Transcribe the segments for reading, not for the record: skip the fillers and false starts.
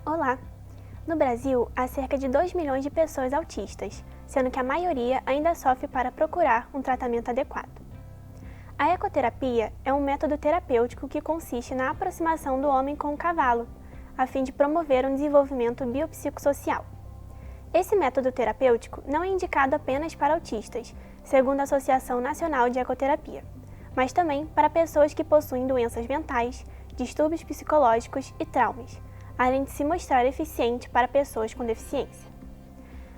Olá! No Brasil, há cerca de 2 milhões de pessoas autistas, sendo que a maioria ainda sofre para procurar um tratamento adequado. A ecoterapia é um método terapêutico que consiste na aproximação do homem com o cavalo, a fim de promover um desenvolvimento biopsicossocial. Esse método terapêutico não é indicado apenas para autistas, segundo a Associação Nacional de Ecoterapia, mas também para pessoas que possuem doenças mentais, distúrbios psicológicos e traumas, além de se mostrar eficiente para pessoas com deficiência.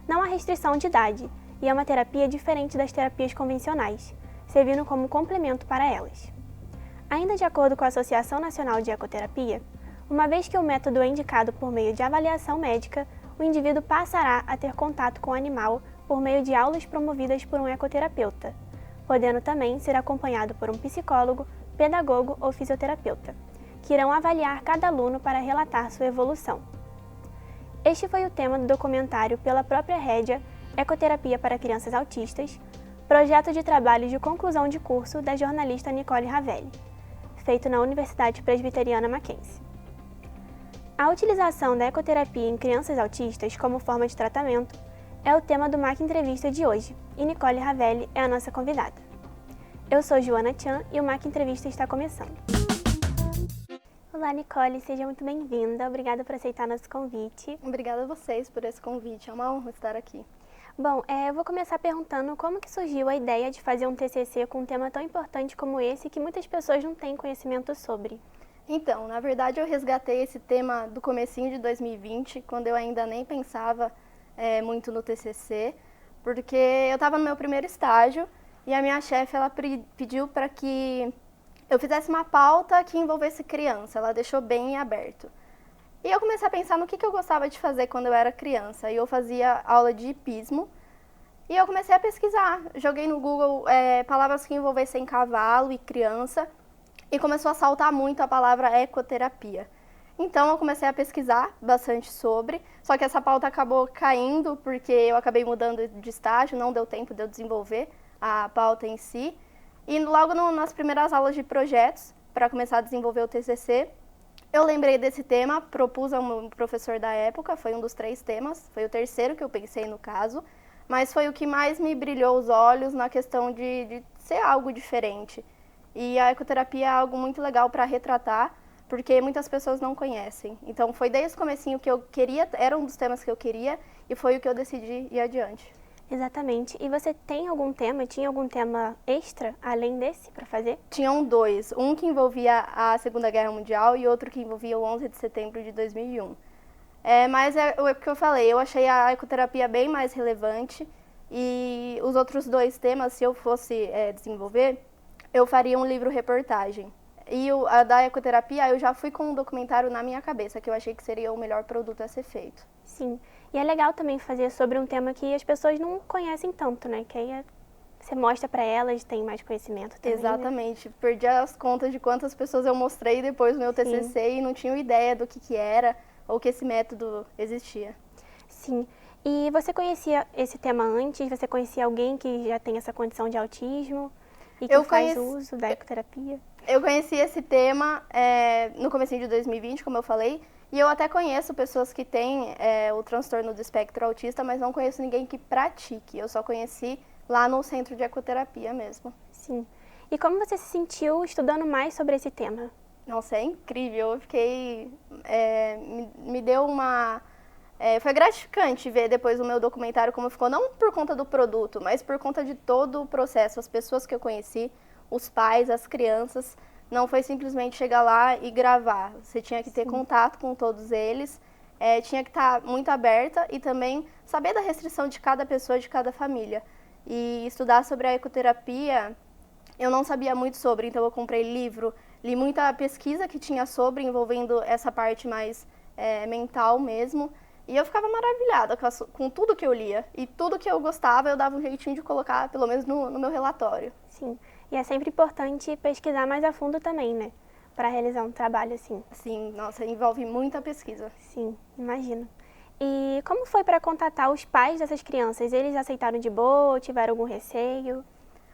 Não há restrição de idade e é uma terapia diferente das terapias convencionais, servindo como complemento para elas. Ainda de acordo com a Associação Nacional de Ecoterapia, uma vez que o método é indicado por meio de avaliação médica, o indivíduo passará a ter contato com o animal por meio de aulas promovidas por um ecoterapeuta, podendo também ser acompanhado por um psicólogo, pedagogo ou fisioterapeuta, que irão avaliar cada aluno para relatar sua evolução. Este foi o tema do documentário pela própria Rédia Ecoterapia para Crianças Autistas, projeto de trabalho de conclusão de curso da jornalista Nicole Ravelli, feito na Universidade Presbiteriana Mackenzie. A utilização da ecoterapia em crianças autistas como forma de tratamento é o tema do MAC Entrevista de hoje, e Nicole Ravelli é a nossa convidada. Eu sou Joana Chan e o MAC Entrevista está começando. Olá, Nicole, seja muito bem-vinda. Obrigada por aceitar nosso convite. Obrigada a vocês por esse convite, é uma honra estar aqui. Bom, eu vou começar perguntando como que surgiu a ideia de fazer um TCC com um tema tão importante como esse que muitas pessoas não têm conhecimento sobre. Então, na verdade eu resgatei esse tema do comecinho de 2020, quando eu ainda nem pensava muito no TCC, porque eu estava no meu primeiro estágio e a minha chefe ela pediu para que eu fizesse uma pauta que envolvesse criança, ela deixou bem aberto. E eu comecei a pensar no que eu gostava de fazer quando eu era criança. E eu fazia aula de hipismo. E eu comecei a pesquisar. Joguei no Google palavras que envolvessem cavalo e criança. E começou a saltar muito a palavra ecoterapia. Então eu comecei a pesquisar bastante sobre. Só que essa pauta acabou caindo porque eu acabei mudando de estágio. Não deu tempo de eu desenvolver a pauta em si. E logo nas primeiras aulas de projetos, para começar a desenvolver o TCC, eu lembrei desse tema, propus ao meu professor da época, foi um dos 3 temas, foi o terceiro que eu pensei no caso, mas foi o que mais me brilhou os olhos na questão de ser algo diferente. E a ecoterapia é algo muito legal para retratar, porque muitas pessoas não conhecem. Então foi desde o comecinho que eu queria, era um dos temas que eu queria, e foi o que eu decidi ir adiante. Exatamente. E você tinha algum tema extra, além desse, para fazer? Tinham 2, um que envolvia a Segunda Guerra Mundial e outro que envolvia o 11 de setembro de 2001. Mas é o que eu falei, eu achei a ecoterapia bem mais relevante e os outros 2 temas, se eu fosse desenvolver, eu faria um livro-reportagem. E a da ecoterapia, eu já fui com um documentário na minha cabeça, que eu achei que seria o melhor produto a ser feito. Sim. E é legal também fazer sobre um tema que as pessoas não conhecem tanto, né? Que aí você mostra para elas, tem mais conhecimento também. Exatamente. Né? Perdi as contas de quantas pessoas eu mostrei depois do meu TCC e não tinham ideia do que era ou que esse método existia. Sim. E você conhecia esse tema antes? Você conhecia alguém que já tem essa condição de autismo e que faz uso da ecoterapia? Eu conheci esse tema no comecinho de 2020, como eu falei, e eu até conheço pessoas que têm o transtorno do espectro autista, mas não conheço ninguém que pratique. Eu só conheci lá no centro de ecoterapia mesmo. Sim. E como você se sentiu estudando mais sobre esse tema? Nossa, é incrível. Eu fiquei... me deu uma... foi gratificante ver depois o meu documentário como ficou, não por conta do produto, mas por conta de todo o processo, as pessoas que eu conheci, os pais, as crianças. Não foi simplesmente chegar lá e gravar. Você tinha que ter contato com todos eles, tinha que estar muito aberta e também saber da restrição de cada pessoa, de cada família. E estudar sobre a ecoterapia, eu não sabia muito sobre, então eu comprei livro, li muita pesquisa que tinha sobre, envolvendo essa parte mais mental mesmo. E eu ficava maravilhada com tudo que eu lia. E tudo que eu gostava, eu dava um jeitinho de colocar, pelo menos no meu relatório. Sim. E é sempre importante pesquisar mais a fundo também, né? Para realizar um trabalho assim. Sim, nossa, envolve muita pesquisa. Sim, imagino. E como foi para contatar os pais dessas crianças? Eles aceitaram de boa ou tiveram algum receio?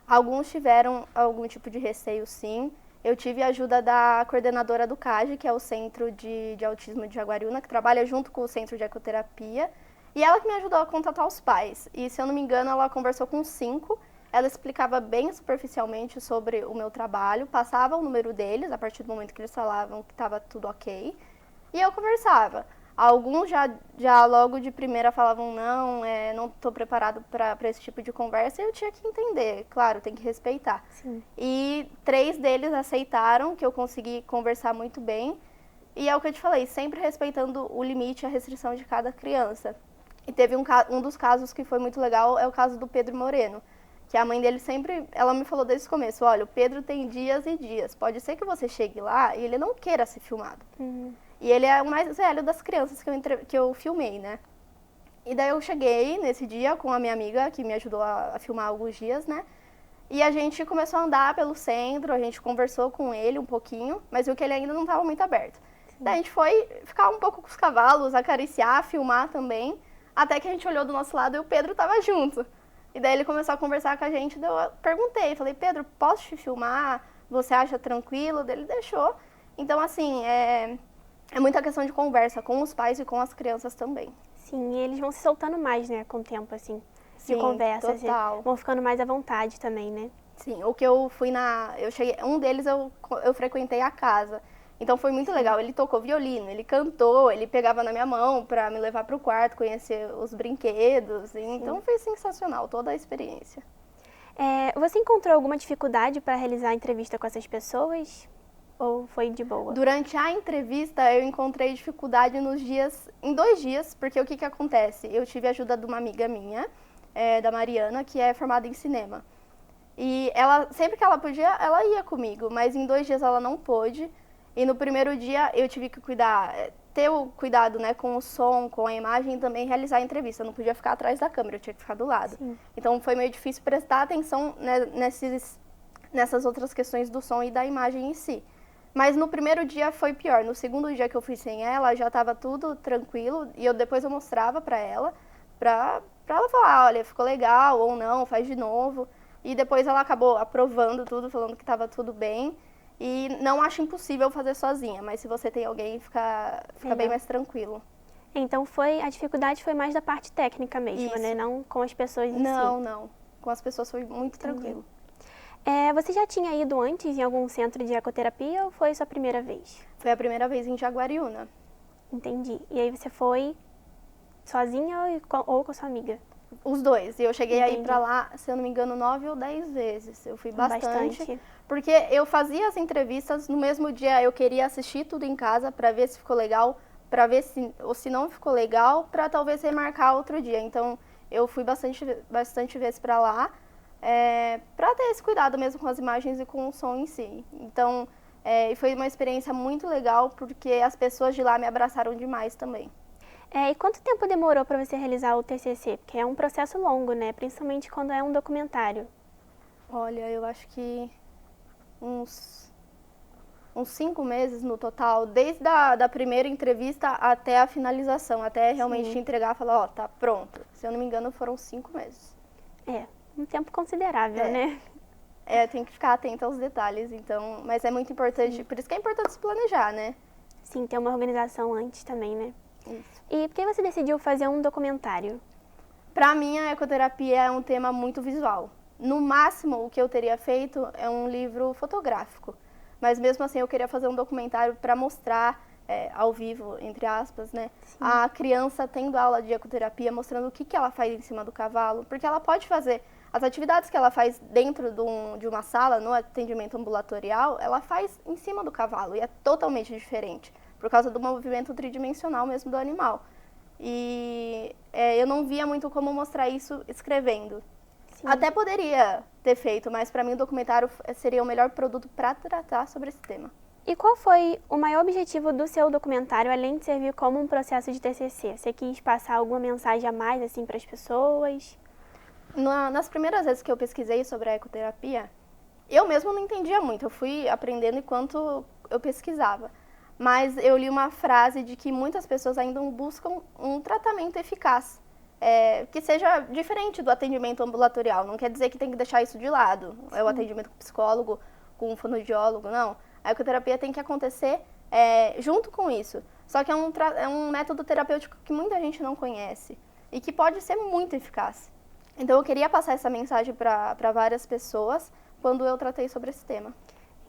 Alguns tiveram algum tipo de receio, sim. Eu tive a ajuda da coordenadora do CAGE, que é o Centro de Autismo de Jaguariúna, que trabalha junto com o Centro de Ecoterapia. E ela que me ajudou a contatar os pais. E, se eu não me engano, ela conversou com 5. Ela explicava bem superficialmente sobre o meu trabalho, passava o número deles, a partir do momento que eles falavam que estava tudo ok. E eu conversava. Alguns já logo de primeira falavam, não estou preparado para esse tipo de conversa, e eu tinha que entender, claro, tem que respeitar. Sim. E 3 deles aceitaram, que eu consegui conversar muito bem, e é o que eu te falei, sempre respeitando o limite, a restrição de cada criança. E teve um dos casos que foi muito legal, é o caso do Pedro Moreno, que a mãe dele sempre, ela me falou desde o começo, olha, o Pedro tem dias e dias, pode ser que você chegue lá e ele não queira ser filmado. E ele é o mais velho das crianças que eu filmei, né? E daí eu cheguei nesse dia com a minha amiga, que me ajudou a filmar alguns dias, né? E a gente começou a andar pelo centro, a gente conversou com ele um pouquinho, mas viu que ele ainda não estava muito aberto. Daí a gente foi ficar um pouco com os cavalos, acariciar, filmar também, até que a gente olhou do nosso lado e o Pedro estava junto. E daí ele começou a conversar com a gente, daí eu perguntei, falei, Pedro, posso te filmar? Você acha tranquilo? Daí ele deixou. Então, assim, é muita questão de conversa com os pais e com as crianças também. Sim, e eles vão se soltando mais, né, com o tempo, assim, de Sim, conversa. total. Vão ficando mais à vontade também, né? Sim, o que eu fui eu cheguei, um deles eu frequentei a casa. Então foi muito legal, ele tocou violino, ele cantou, ele pegava na minha mão para me levar para o quarto, conhecer os brinquedos. Então foi sensacional toda a experiência. Você encontrou alguma dificuldade para realizar a entrevista com essas pessoas? Ou foi de boa? Durante a entrevista, eu encontrei dificuldade em 2 dias, porque o que acontece? Eu tive a ajuda de uma amiga minha, da Mariana, que é formada em cinema. E ela, sempre que ela podia, ela ia comigo, mas em 2 dias ela não pôde. E no primeiro dia eu tive que ter o cuidado, né, com o som, com a imagem e também realizar a entrevista. Eu não podia ficar atrás da câmera, eu tinha que ficar do lado. Sim. Então foi meio difícil prestar atenção, né, nessas outras questões do som e da imagem em si. Mas no primeiro dia foi pior. No segundo dia que eu fui sem ela, já estava tudo tranquilo. E depois eu mostrava para ela falar, olha, ficou legal ou não, faz de novo. E depois ela acabou aprovando tudo, falando que estava tudo bem. E não acho impossível fazer sozinha, mas se você tem alguém, fica bem mais tranquilo. Então a dificuldade foi mais da parte técnica mesmo, Isso. né? Não com as pessoas em si. Não. Com as pessoas foi muito tranquilo. Você já tinha ido antes em algum centro de ecoterapia ou foi sua primeira vez? Foi a primeira vez em Jaguariúna. Entendi. E aí você foi sozinha ou com a sua amiga? Os dois. E eu cheguei a ir pra lá, se eu não me engano, 9 ou 10 vezes. Eu fui bastante. Porque eu fazia as entrevistas, no mesmo dia eu queria assistir tudo em casa pra ver se ficou legal, pra ver se não ficou legal, pra talvez remarcar outro dia. Então eu fui bastante vezes pra lá, pra ter esse cuidado mesmo com as imagens e com o som em si. Então foi uma experiência muito legal, porque as pessoas de lá me abraçaram demais também. E quanto tempo demorou para você realizar o TCC? Porque é um processo longo, né? Principalmente quando é um documentário. Olha, eu acho que uns 5 meses no total, desde a primeira entrevista até a finalização, até realmente entregar e falar, tá pronto. Se eu não me engano, foram 5 meses. Um tempo considerável, né? Tem que ficar atento aos detalhes, então, mas é muito importante, por isso que é importante se planejar, né? Sim, ter uma organização antes também, né? Isso. E por que você decidiu fazer um documentário? Pra mim, a ecoterapia é um tema muito visual. No máximo, o que eu teria feito é um livro fotográfico. Mas mesmo assim, eu queria fazer um documentário para mostrar, ao vivo, entre aspas, né? Sim. A criança tendo aula de ecoterapia, mostrando o que ela faz em cima do cavalo. Porque ela pode fazer as atividades que ela faz dentro de uma sala, no atendimento ambulatorial, ela faz em cima do cavalo. E é totalmente diferente, por causa do movimento tridimensional mesmo do animal. E eu não via muito como mostrar isso escrevendo. Sim. Até poderia ter feito, mas para mim o documentário seria o melhor produto para tratar sobre esse tema. E qual foi o maior objetivo do seu documentário, além de servir como um processo de TCC? Você quis passar alguma mensagem a mais assim para as pessoas? Nas primeiras vezes que eu pesquisei sobre a ecoterapia, eu mesma não entendia muito. Eu fui aprendendo enquanto eu pesquisava. mas eu li uma frase de que muitas pessoas ainda buscam um tratamento eficaz, que seja diferente do atendimento ambulatorial. Não quer dizer que tem que deixar isso de lado, é o atendimento com psicólogo, com um fonoaudiólogo, não. A ecoterapia tem que acontecer junto com isso. Só que é um método terapêutico que muita gente não conhece e que pode ser muito eficaz. Então eu queria passar essa mensagem para várias pessoas quando eu tratei sobre esse tema.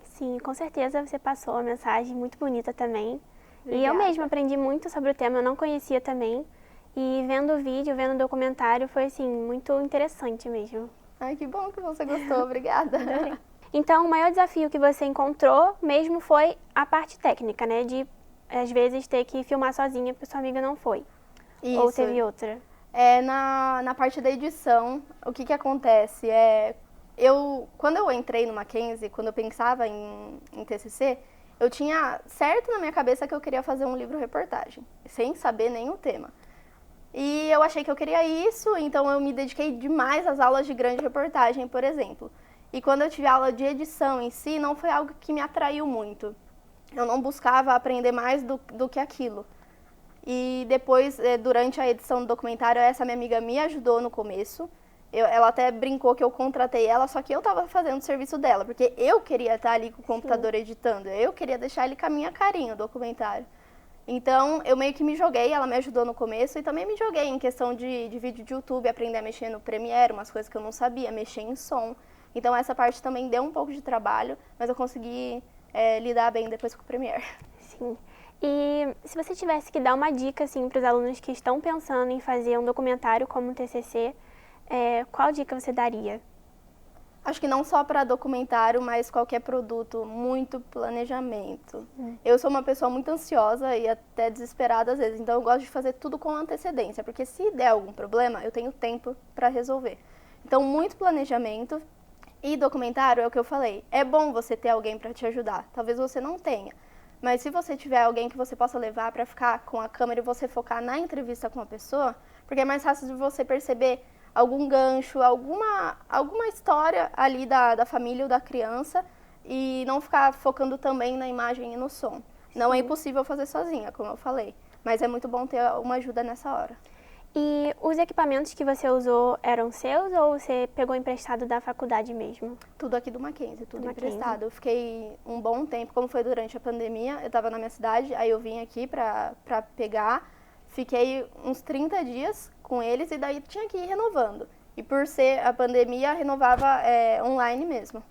Sim, com certeza você passou uma mensagem muito bonita também. Obrigada. E eu mesma aprendi muito sobre o tema, eu não conhecia também. E vendo o vídeo, vendo o documentário, foi assim, muito interessante mesmo. Ai, que bom que você gostou, obrigada. Adorei. Então, o maior desafio que você encontrou mesmo foi a parte técnica, né? De, às vezes, ter que filmar sozinha porque sua amiga não foi. Isso. Ou teve outra? Na parte da edição, o que acontece? Quando eu entrei no Mackenzie, quando eu pensava em TCC, eu tinha certo na minha cabeça que eu queria fazer um livro-reportagem, sem saber nem o tema. E eu achei que eu queria isso, então eu me dediquei demais às aulas de grande reportagem, por exemplo. E quando eu tive aula de edição em si, não foi algo que me atraiu muito. Eu não buscava aprender mais do que aquilo. E depois, durante a edição do documentário, essa minha amiga me ajudou no começo. Ela até brincou que eu contratei ela, só que eu estava fazendo o serviço dela, porque eu queria estar ali com o computador editando. Eu queria deixar ele com a minha carinha, o documentário. Então, eu meio que me joguei, ela me ajudou no começo e também me joguei em questão de vídeo de YouTube, aprender a mexer no Premiere, umas coisas que eu não sabia, mexer em som. Então, essa parte também deu um pouco de trabalho, mas eu consegui lidar bem depois com o Premiere. Sim. E se você tivesse que dar uma dica assim, para os alunos que estão pensando em fazer um documentário como um TCC, qual dica você daria? Acho que não só para documentário, mas qualquer produto, muito planejamento. Eu sou uma pessoa muito ansiosa e até desesperada às vezes, então eu gosto de fazer tudo com antecedência, porque se der algum problema, eu tenho tempo para resolver. Então, muito planejamento. E documentário é o que eu falei, é bom você ter alguém para te ajudar, talvez você não tenha. Mas se você tiver alguém que você possa levar para ficar com a câmera e você focar na entrevista com a pessoa, porque é mais fácil de você perceber algum gancho, alguma história ali da família ou da criança e não ficar focando também na imagem e no som. Não é impossível fazer sozinha, como eu falei, mas é muito bom ter uma ajuda nessa hora. E os equipamentos que você usou eram seus ou você pegou emprestado da faculdade mesmo? Tudo aqui do Mackenzie, tudo Do emprestado. Mackenzie. Eu fiquei um bom tempo, como foi durante a pandemia, eu estava na minha cidade, aí eu vim aqui pra pegar, fiquei uns 30 dias com eles e daí tinha que ir renovando. E por ser a pandemia, renovava online mesmo.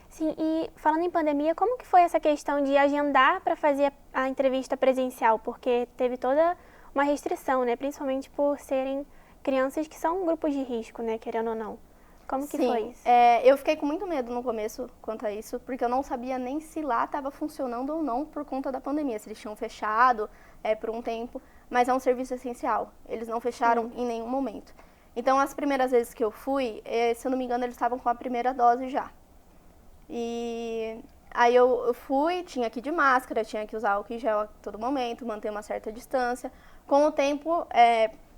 Sim, e falando em pandemia, como que foi essa questão de agendar para fazer a entrevista presencial? Porque teve toda uma restrição, né? Principalmente por serem crianças que são grupos de risco, né? Querendo ou não. Como que foi isso? Eu fiquei com muito medo no começo quanto a isso, porque eu não sabia nem se lá estava funcionando ou não por conta da pandemia, se eles tinham fechado por um tempo, mas é um serviço essencial, eles não fecharam em nenhum momento. Então, as primeiras vezes que eu fui, se eu não me engano, eles estavam com a primeira dose já. E aí eu fui, tinha que ir de máscara, tinha que usar álcool em gel a todo momento, manter uma certa distância. Com o tempo,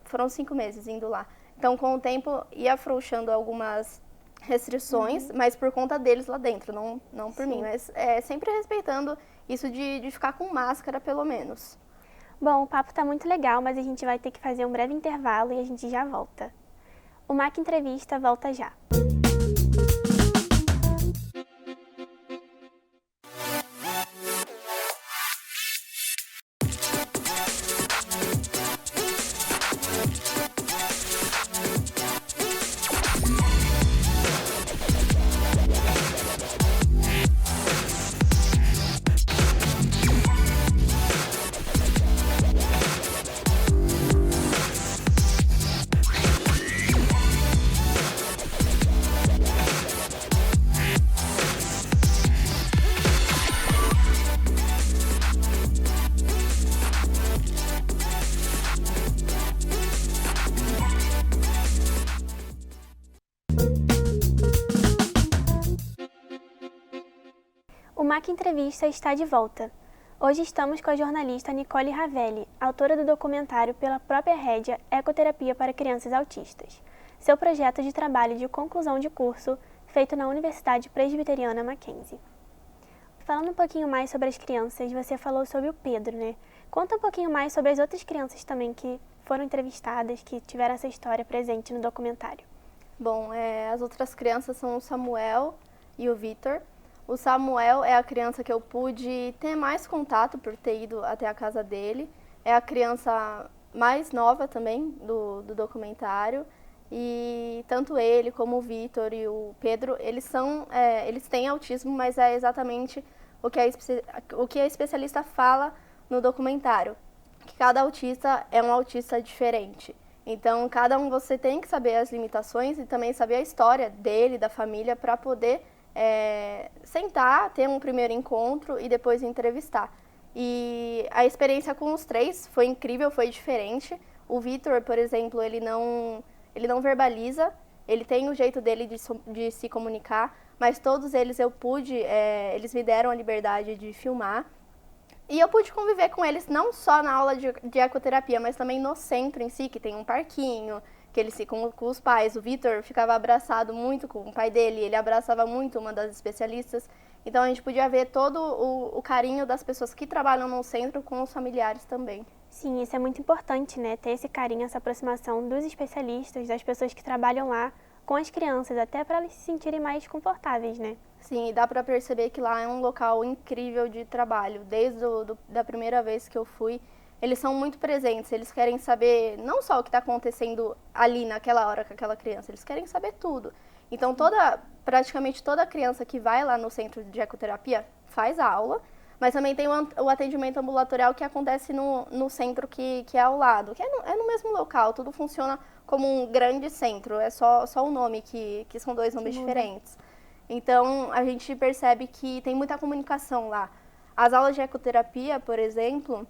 foram 5 meses indo lá. Então, com o tempo, ia afrouxando algumas restrições, mas por conta deles lá dentro, não por mim. Mas sempre respeitando isso de ficar com máscara, pelo menos. Bom, o papo tá muito legal, mas a gente vai ter que fazer um breve intervalo e a gente já volta. O Mac Entrevista volta já. O Mac Entrevista está de volta. Hoje estamos com a jornalista Nicole Ravelli, autora do documentário pela própria rédea Ecoterapia para Crianças Autistas, seu projeto de trabalho de conclusão de curso feito na Universidade Presbiteriana Mackenzie. Falando um pouquinho mais sobre as crianças, você falou sobre o Pedro, né? Conta um pouquinho mais sobre as outras crianças também que foram entrevistadas, que tiveram essa história presente no documentário. Bom, as outras crianças são o Samuel e o Vitor. O Samuel é a criança que eu pude ter mais contato por ter ido até a casa dele. É a criança mais nova também do documentário. E tanto ele como o Vitor e o Pedro, eles têm autismo, mas é exatamente o que a especialista fala no documentário, que cada autista é um autista diferente. Então, cada um você tem que saber as limitações e também saber a história dele, da família, para poder sentar, ter um primeiro encontro e depois entrevistar. E a experiência com os três foi incrível, foi diferente. O Vitor, por exemplo, ele não verbaliza, ele tem o jeito dele de se comunicar, mas todos eles eles me deram a liberdade de filmar. E eu pude conviver com eles não só na aula de ecoterapia, mas também no centro em si, que tem um parquinho, que eles ficam com os pais. O Vitor ficava abraçado muito com o pai dele, ele abraçava muito uma das especialistas. Então a gente podia ver todo o carinho das pessoas que trabalham no centro com os familiares também. Sim, isso é muito importante, né? Ter esse carinho, essa aproximação dos especialistas, das pessoas que trabalham lá com as crianças, até para elas se sentirem mais confortáveis, né? Sim, e dá para perceber que lá é um local incrível de trabalho. Desde da primeira vez que eu fui, eles são muito presentes, eles querem saber não só o que está acontecendo ali naquela hora com aquela criança, eles querem saber tudo. Então, praticamente toda criança que vai lá no centro de ecoterapia faz a aula, mas também tem o atendimento ambulatorial que acontece no centro que é ao lado, que é no mesmo local, tudo funciona como um grande centro, é só o nome, que são dois nomes diferentes. Então, a gente percebe que tem muita comunicação lá. As aulas de ecoterapia, por exemplo,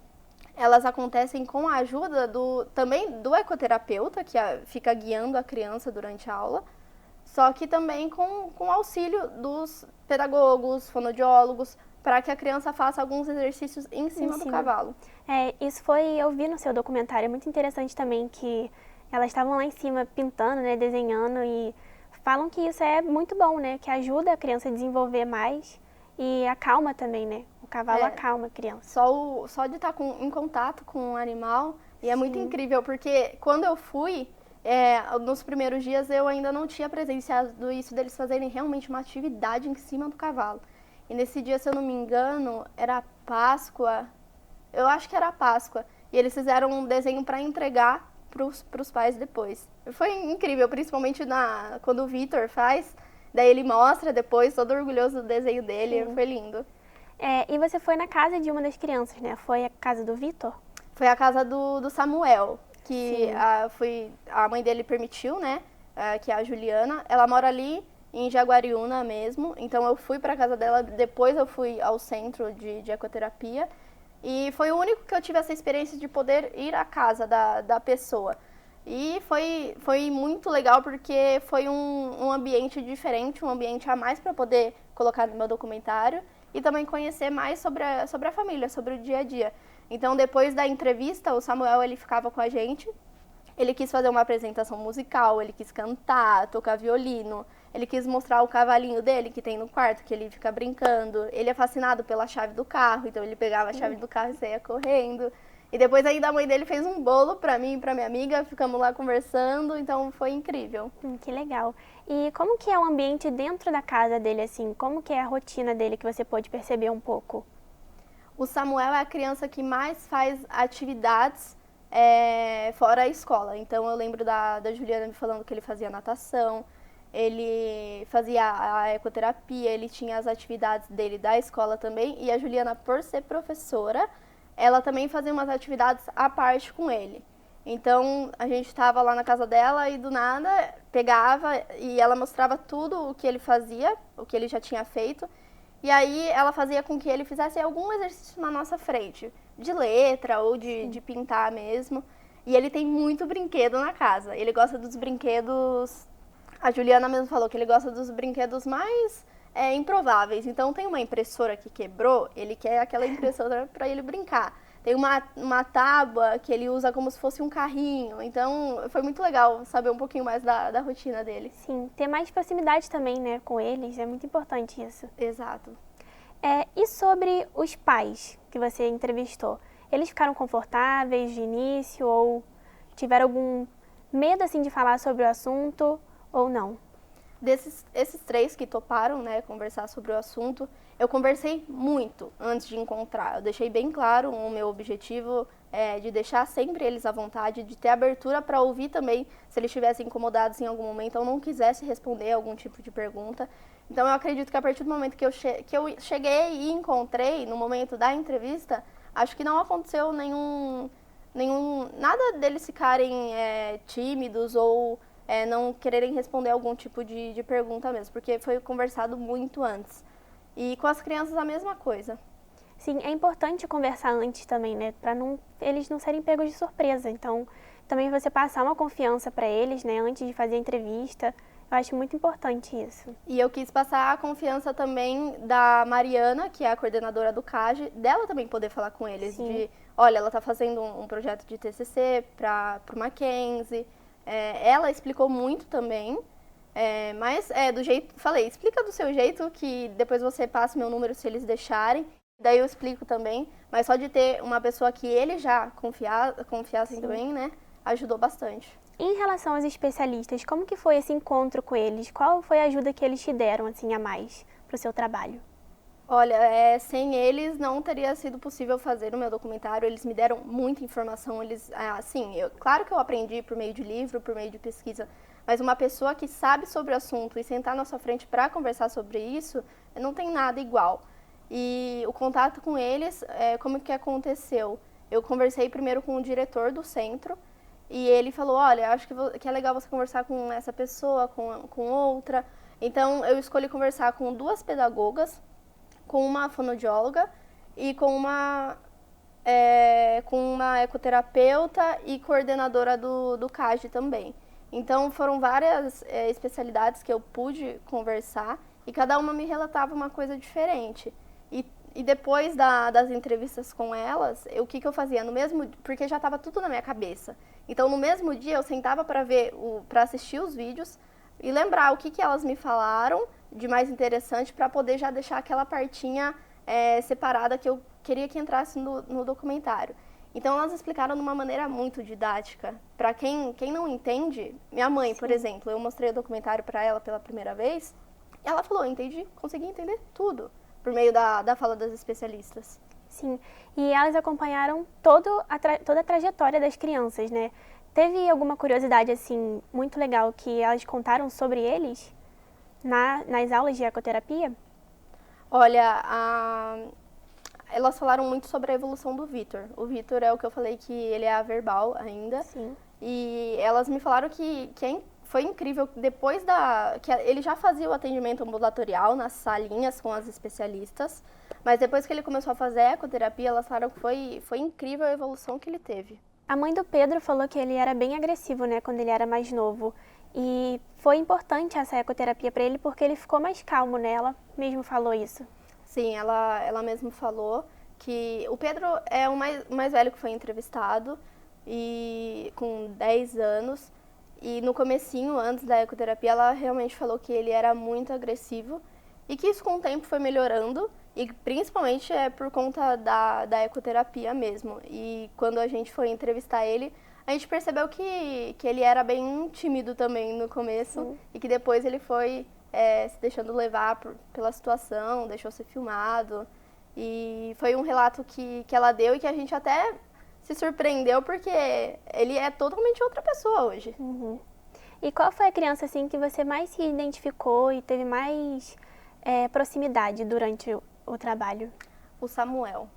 elas acontecem com a ajuda também do ecoterapeuta, que fica guiando a criança durante a aula, só que também com auxílio dos pedagogos, fonoaudiólogos, para que a criança faça alguns exercícios em cima do cavalo. Eu vi no seu documentário, é muito interessante também que elas estavam lá em cima pintando, né, desenhando, e falam que isso é muito bom, né, que ajuda a criança a desenvolver mais e acalma também, né, o cavalo acalma a criança. Só de estar em contato com o animal, e é muito incrível, porque quando eu fui, nos primeiros dias eu ainda não tinha presenciado isso deles fazerem realmente uma atividade em cima do cavalo. E nesse dia, se eu não me engano, era Páscoa, eu acho que era Páscoa, e eles fizeram um desenho para entregar para os pais depois. Foi incrível, principalmente quando o Vitor faz, daí ele mostra depois, todo orgulhoso do desenho dele, foi lindo. E você foi na casa de uma das crianças, né? Foi a casa do Vitor? Foi a casa do Samuel, que a mãe dele permitiu, né, que é a Juliana, ela mora ali em Jaguariúna mesmo, então eu fui para a casa dela, depois eu fui ao centro de ecoterapia, e foi o único que eu tive essa experiência de poder ir à casa da pessoa. E foi muito legal porque foi um ambiente diferente, um ambiente a mais para poder colocar no meu documentário e também conhecer mais sobre a família, sobre o dia a dia. Então, depois da entrevista, o Samuel ele ficava com a gente. Ele quis fazer uma apresentação musical, ele quis cantar, tocar violino, ele quis mostrar o cavalinho dele que tem no quarto, que ele fica brincando. Ele é fascinado pela chave do carro, então ele pegava a chave do carro e saía correndo. E depois ainda a mãe dele fez um bolo pra mim e pra minha amiga, ficamos lá conversando, então foi incrível. Que legal. E como que é o ambiente dentro da casa dele, assim? Como que é a rotina dele que você pôde perceber um pouco? O Samuel é a criança que mais faz atividades fora a escola. Então eu lembro da Juliana me falando que ele fazia natação, ele fazia a ecoterapia, ele tinha as atividades dele da escola também. E a Juliana, por ser professora, ela também fazia umas atividades à parte com ele. Então a gente estava lá na casa dela e do nada pegava e ela mostrava tudo o que ele fazia, o que ele já tinha feito. E aí ela fazia com que ele fizesse algum exercício na nossa frente, de letra ou de pintar mesmo. E ele tem muito brinquedo na casa. Ele gosta dos brinquedos... A Juliana mesmo falou que ele gosta dos brinquedos mais improváveis. Então tem uma impressora que quebrou, ele quer aquela impressora para ele brincar. Tem uma tábua que ele usa como se fosse um carrinho. Então foi muito legal saber um pouquinho mais da rotina dele. Sim, ter mais proximidade também, né, com eles, é muito importante isso. Exato. E sobre os pais que você entrevistou? Eles ficaram confortáveis de início ou tiveram algum medo assim de falar sobre o assunto ou não? Esses 3 que toparam, né, conversar sobre o assunto, eu conversei muito antes de encontrar. Eu deixei bem claro o meu objetivo de deixar sempre eles à vontade, de ter abertura para ouvir também se eles estivessem incomodados em algum momento ou não quisesse responder algum tipo de pergunta. Então eu acredito que a partir do momento que eu cheguei e encontrei, no momento da entrevista, acho que não aconteceu nada deles ficarem tímidos ou não quererem responder algum tipo de pergunta mesmo, porque foi conversado muito antes. E com as crianças a mesma coisa. Sim, é importante conversar antes também, né, para eles não serem pegos de surpresa. Então, também você passar uma confiança para eles, né, antes de fazer a entrevista. Eu acho muito importante isso. E eu quis passar a confiança também da Mariana, que é a coordenadora do CAGE, dela também poder falar com eles. Sim. De, olha, ela está fazendo um projeto de TCC para o Mackenzie. Ela explicou muito também, mas do jeito, falei, explica do seu jeito que depois você passa meu número se eles deixarem. Daí eu explico também, mas só de ter uma pessoa que eles já confiassem também, né, ajudou bastante. Em relação aos especialistas, como que foi esse encontro com eles? Qual foi a ajuda que eles te deram assim a mais para o seu trabalho? Olha, sem eles não teria sido possível fazer o meu documentário. Eles me deram muita informação. Claro que eu aprendi por meio de livro, por meio de pesquisa, mas uma pessoa que sabe sobre o assunto e sentar na sua frente para conversar sobre isso, não tem nada igual. E o contato com eles, como que aconteceu? Eu conversei primeiro com o diretor do centro e ele falou, olha, acho que é legal você conversar com essa pessoa, com outra. Então, eu escolhi conversar com 2 pedagogas, com uma fonoaudióloga e com uma ecoterapeuta e coordenadora do CAGE também. Então, foram várias especialidades que eu pude conversar e cada uma me relatava uma coisa diferente. E depois das entrevistas com elas, o que eu fazia? Porque já estava tudo na minha cabeça. Então, no mesmo dia, eu sentava para assistir os vídeos e lembrar o que elas me falaram de mais interessante para poder já deixar aquela partinha separada que eu queria que entrasse no documentário. Então, elas explicaram de uma maneira muito didática. Para quem não entende, minha mãe, por exemplo, eu mostrei o documentário para ela pela primeira vez, e ela falou, consegui entender tudo, por meio da fala das especialistas. Sim, e elas acompanharam toda a trajetória das crianças, né? Teve alguma curiosidade, assim, muito legal que elas contaram sobre eles nas aulas de ecoterapia? Olha, elas falaram muito sobre a evolução do Vitor. O Vitor é o que eu falei que ele é averbal ainda. Sim. E elas me falaram que foi incrível, depois que ele já fazia o atendimento ambulatorial nas salinhas com as especialistas, mas depois que ele começou a fazer ecoterapia, elas falaram que foi incrível a evolução que ele teve. A mãe do Pedro falou que ele era bem agressivo, né, quando ele era mais novo. E foi importante essa ecoterapia para ele porque ele ficou mais calmo, né? Ela mesmo falou isso. Sim, ela mesmo falou que o Pedro é o mais velho que foi entrevistado, e com 10 anos. E no comecinho, antes da ecoterapia, ela realmente falou que ele era muito agressivo e que isso com o tempo foi melhorando, e principalmente por conta da ecoterapia mesmo. E quando a gente foi entrevistar ele, a gente percebeu que ele era bem tímido também no começo. Sim. E que depois ele foi se deixando levar pela situação, deixou ser filmado. E foi um relato que ela deu e que a gente até se surpreendeu, porque ele é totalmente outra pessoa hoje. Uhum. E qual foi a criança assim que você mais se identificou e teve mais proximidade durante o trabalho? O Samuel.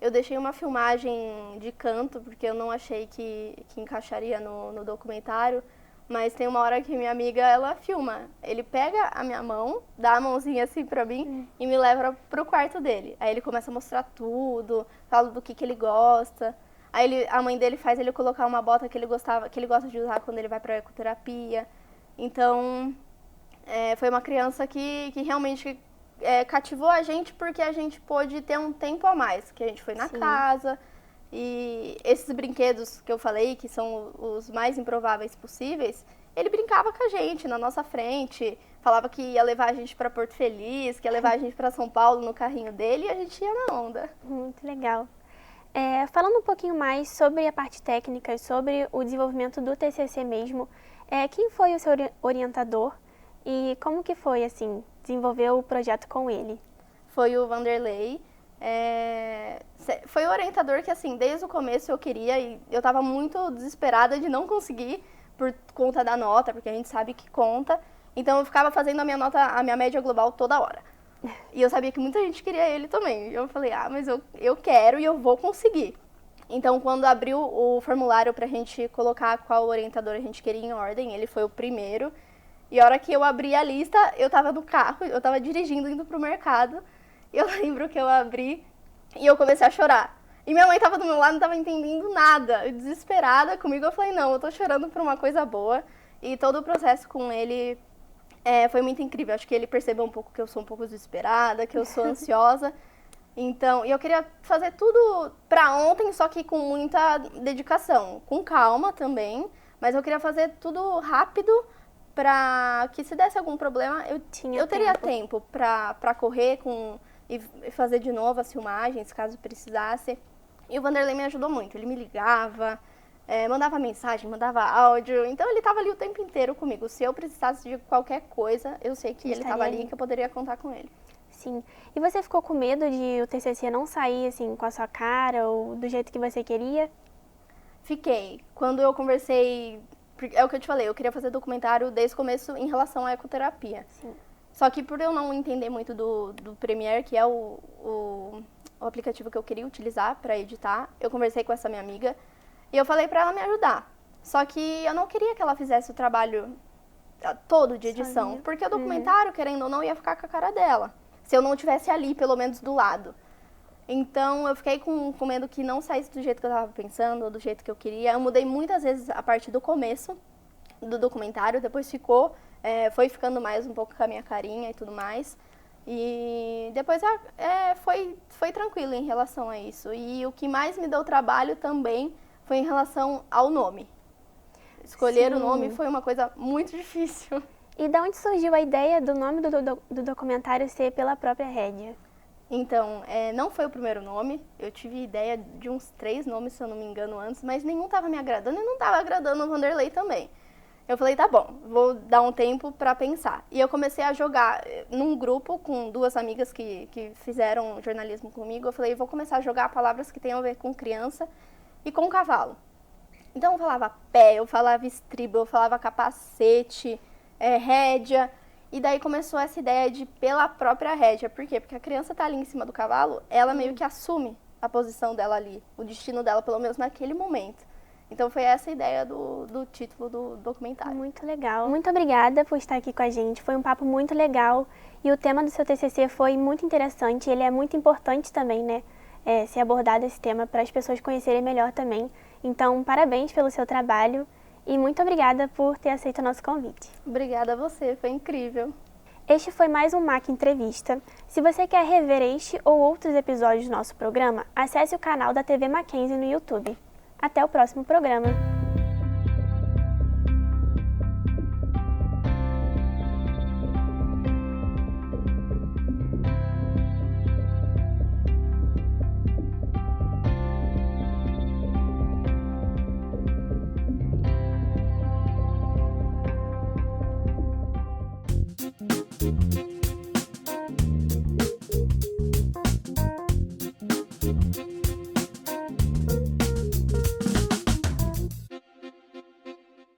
Eu deixei uma filmagem de canto, porque eu não achei que encaixaria no documentário, mas tem uma hora que minha amiga, ela filma. Ele pega a minha mão, dá a mãozinha assim pra mim e me leva pro quarto dele. Aí ele começa a mostrar tudo, fala do que ele gosta. Aí a mãe dele faz ele colocar uma bota que ele gosta de usar quando ele vai pra ecoterapia. Então, foi uma criança que realmente cativou a gente, porque a gente pôde ter um tempo a mais, que a gente foi na Sim. casa. E esses brinquedos que eu falei, que são os mais improváveis possíveis, ele brincava com a gente na nossa frente, falava que ia levar a gente para Porto Feliz, que ia levar a gente para São Paulo no carrinho dele e a gente ia na onda. Muito legal. Falando um pouquinho mais sobre a parte técnica, sobre o desenvolvimento do TCC mesmo, quem foi o seu orientador e como que foi, assim, desenvolver o projeto com ele? Foi o Vanderlei. Foi o orientador que, assim, desde o começo eu queria e eu estava muito desesperada de não conseguir por conta da nota, porque a gente sabe que conta. Então eu ficava fazendo a minha média global toda hora. E eu sabia que muita gente queria ele também. Eu falei, mas eu quero e eu vou conseguir. Então, quando abriu o formulário pra gente colocar qual orientador a gente queria em ordem, ele foi o primeiro. E a hora que eu abri a lista, eu tava no carro, eu tava dirigindo, indo pro mercado. E eu lembro que eu abri e eu comecei a chorar. E minha mãe tava do meu lado, não tava entendendo nada. Desesperada comigo, eu falei, não, eu tô chorando por uma coisa boa. E todo o processo com ele foi muito incrível. Acho que ele percebeu um pouco que eu sou um pouco desesperada, que eu sou ansiosa. Então, eu queria fazer tudo pra ontem, só que com muita dedicação. Com calma também, mas eu queria fazer tudo rápido pra que se desse algum problema, eu teria tempo pra correr e fazer de novo as filmagens, caso precisasse. E o Vanderlei me ajudou muito. Ele me ligava, mandava mensagem, mandava áudio. Então ele estava ali o tempo inteiro comigo. Se eu precisasse de qualquer coisa, eu sei que ele estava ali e que eu poderia contar com ele. Sim. E você ficou com medo de o TCC não sair assim com a sua cara ou do jeito que você queria? Fiquei. Quando eu conversei, é o que eu te falei, eu queria fazer documentário desde o começo em relação à ecoterapia. Sim. Só que por eu não entender muito do Premiere, que é o aplicativo que eu queria utilizar para editar, eu conversei com essa minha amiga e eu falei para ela me ajudar. Só que eu não queria que ela fizesse o trabalho todo de edição, sozinha. porque o documentário, querendo ou não, ia ficar com a cara dela, se eu não estivesse ali, pelo menos do lado. Então eu fiquei com medo que não saísse do jeito que eu estava pensando, ou do jeito que eu queria. Eu mudei muitas vezes a parte do começo do documentário, depois foi ficando mais um pouco com a minha carinha e tudo mais. E depois foi tranquilo em relação a isso. E o que mais me deu trabalho também foi em relação ao nome. Escolher o nome foi uma coisa muito difícil. E de onde surgiu a ideia do nome do documentário ser Pela Própria Rédea? Então, não foi o primeiro nome. Eu tive ideia de uns 3 nomes, se eu não me engano, antes, mas nenhum estava me agradando e não estava agradando o Vanderlei também. Eu falei, tá bom, vou dar um tempo para pensar. E eu comecei a jogar num grupo com 2 amigas que fizeram jornalismo comigo. Eu falei, vou começar a jogar palavras que tenham a ver com criança e com cavalo. Então eu falava pé, eu falava estribo, eu falava capacete, rédea. E daí começou essa ideia de pela própria rédea. Por quê? Porque a criança tá ali em cima do cavalo, ela meio que assume a posição dela ali, o destino dela, pelo menos naquele momento. Então foi essa a ideia do título do documentário. Muito legal. Muito obrigada por estar aqui com a gente. Foi um papo muito legal e o tema do seu TCC foi muito interessante. Ele é muito importante também, né? Ser abordado esse tema para as pessoas conhecerem melhor também. Então, parabéns pelo seu trabalho e muito obrigada por ter aceito o nosso convite. Obrigada a você, foi incrível. Este foi mais um MAC Entrevista. Se você quer rever este ou outros episódios do nosso programa, acesse o canal da TV Mackenzie no YouTube. Até o próximo programa.